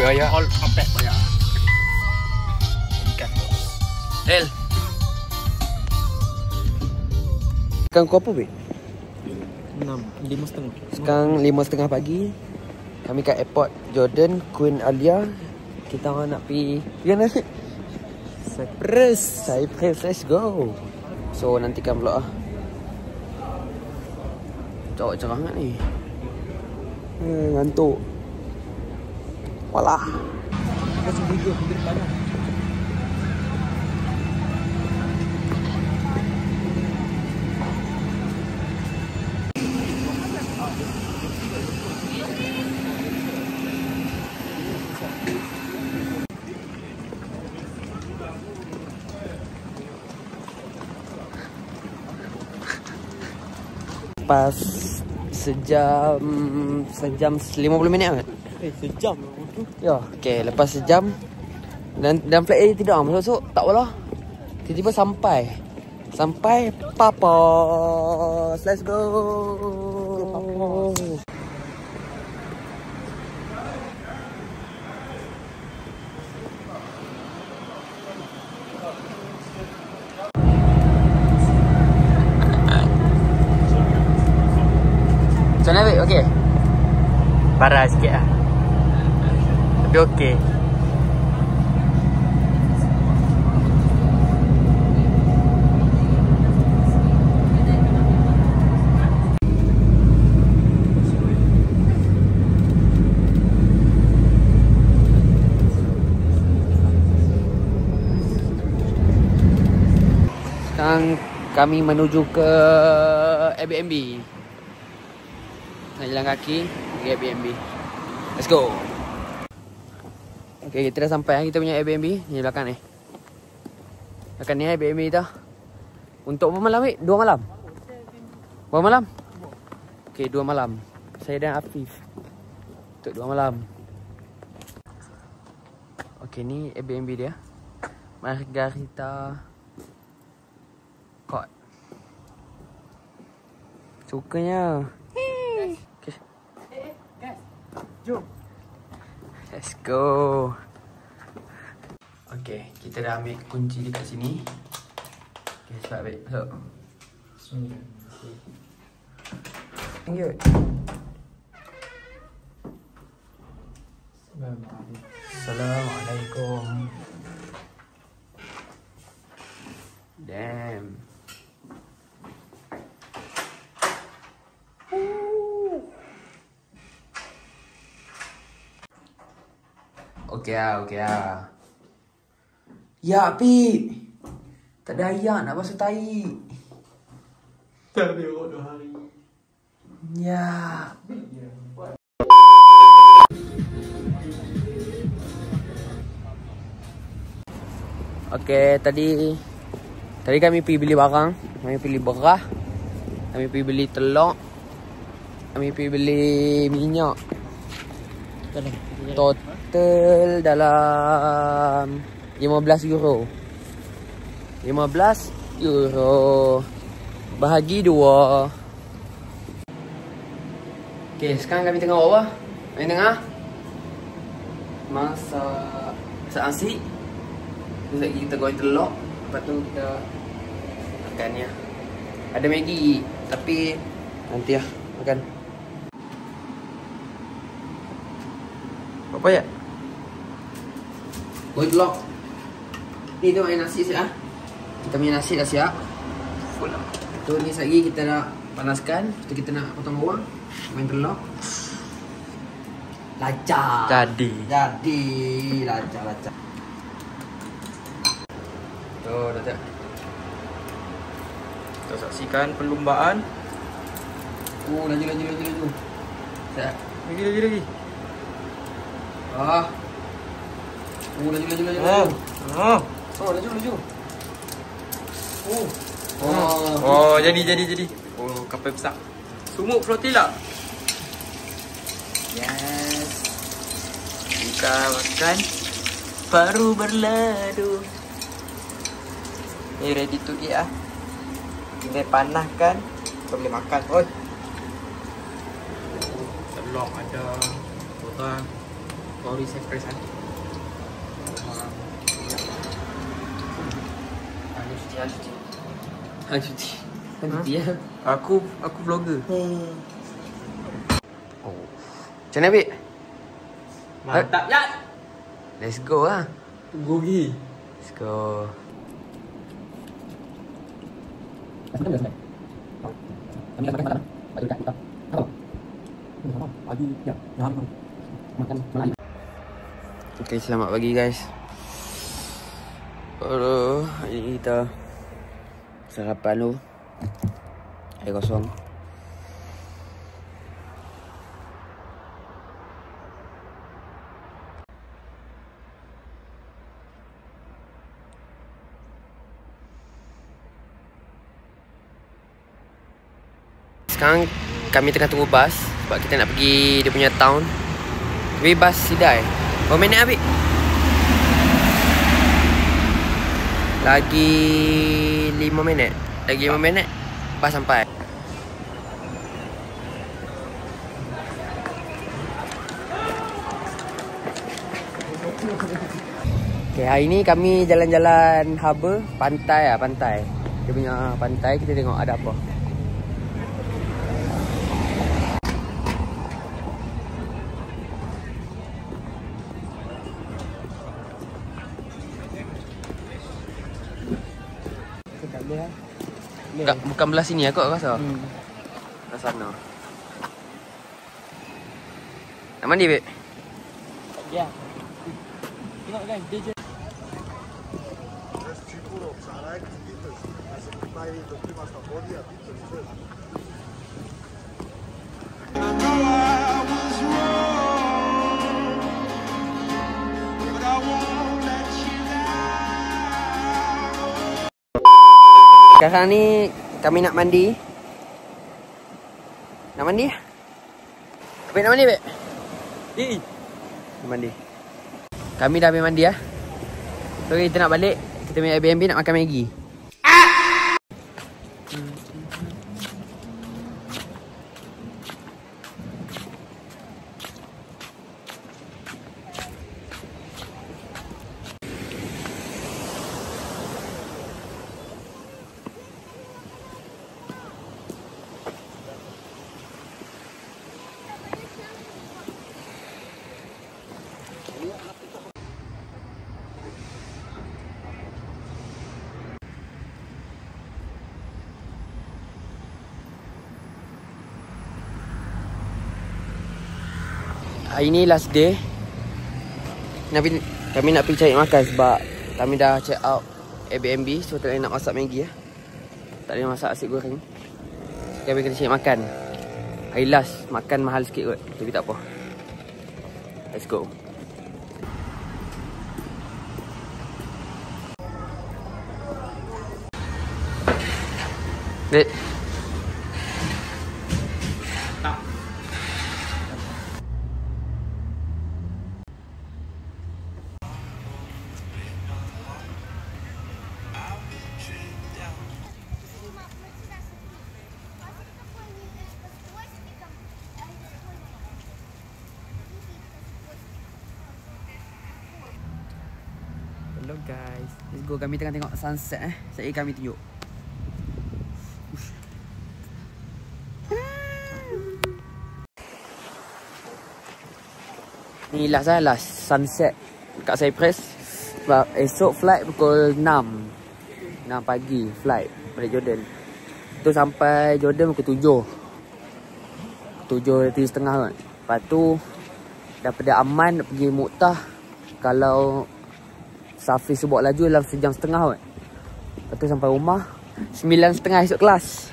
Ya. All pack banyak. Ikan. El. Sekarang kau apa, Bek? 5:30. Sekarang 5:30 pagi. Kami kat airport Jordan, Queen Alia. Kita orang nak pergi mana? Cyprus. Let's go. So nantikan vlog lah. Cowok cerah sangat ni. Ngantuk. Walah. Kasih video di depan. Pas sejam 50 minit kan? Sejam tu. Ya, okey, lepas sejam dan flight tidak masuk tak apalah. Tiba-tiba sampai Papos. Let's go. Macam mana, Bek? Okey? Parah sikit lah. Tapi okey. Sekarang kami menuju ke Airbnb. Nak jalan kaki pergi Airbnb. Let's go. Okay, kita dah sampai. Kita punya Airbnb ni belakang ni. Belakang ni Airbnb kita. Untuk berapa malam, Wik? 2 malam? Berapa malam? Okay, 2 malam. Saya dan Afif untuk 2 malam. Okay, ni Airbnb dia. Margarita Court. Sukanya. Okay. Guys, jom. Let's go. Okay, kita dah ambil kunci dekat sini. Okay, cepat ambil. Masuk. Thank you. Assalamualaikum. Damn. Okey lah. Ya, Pi. Tak ada air nak basuh tahi. Tak ada 2 hari. Ya. Okey, tadi kami pergi beli barang. Kami pergi beras. Kami pergi beli telur. Kami pergi beli minyak. Total dalam 15 euro. 15 euro bahagi 2. Okay, sekarang kami tengah buat apa? Kami tengah masak nasi. Terus lagi kita goreng telur. Lepas tu kita makan ya. Ada Maggi, tapi nanti lah makan. Apa ya? Goreng telur. Ni tu main nasi siap. Kita punya nasi dah siap. Full lah. Tu ni lagi kita nak panaskan. Lepas tu kita nak potong bawang. Main telur. Lacak. Jadi lacak. Tu dah tak. Kita saksikan perlumbaan. Laju. Tak. Lagi. Laju. Laju. Jadi. Oh, kapal besar. Sumuk flotilla. Yes. Kita makan paru berladu. Ni ready to eat ah. Kita panaskan, kita boleh makan. Oi. Telur ada, korang. Sorry, saya express cuci ya. Aku vlogger. Oh. Macam mana, Bik? Mantap ya. Let's go lah. Tunggu lagi. Let's go. Okay, selamat pagi guys. Hari ni kita sarapan dulu. Air kosong. Sekarang kami tengah tunggu bas sebab kita nak pergi dia punya town. Tapi bas sidai. Berapa minit habis? Lagi 5 minit. Lagi 5 minit bas sampai. Okay, hari ni kami jalan-jalan harbour, pantai lah, pantai. Dia punya pantai, kita tengok ada apa. Bukan belah sini aku rasa. Belah sana. Nak mandi, Bek? Ya. Tengok kan, dia je. Sekarang ni kami nak mandi. Nak mandi? Bek nak mandi, Bek? Nak mandi. Kami dah habis mandi lah. So kita nak balik. Kita punya Airbnb nak makan Maggi. Hari ni last day. Kami nak pergi cari makan sebab kami dah check out Airbnb. So tak boleh nak masak Maggi lah. Tak boleh masak nasi goreng. Kami kena cari makan. Hari last makan mahal sikit kot. Tapi tak apa. Let's go. Dek. Hello guys. Let's go. Kami tengah tengok sunset Saya kami tunjuk. Ni last sunset kat Cyprus. Sebab esok flight pukul 6 pagi flight balik Jordan. Tu sampai Jordan pukul 7:30 kot. Lepas tu daripada Amman nak pergi Mu'tah. Kalau Safi sebut laju dalam sejam setengah kot. Lepas tu sampai rumah 9:30 esok kelas.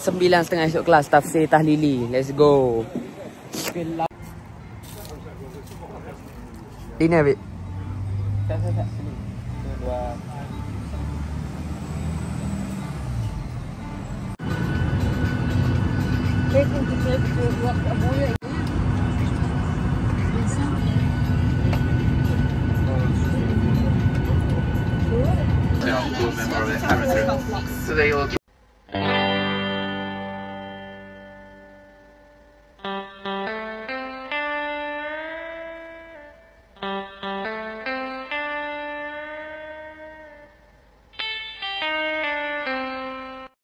9:30 esok kelas tafsir tahlili. Let's go. Dinner, Bik. Tak. Sini. 2. Member of the character. So they will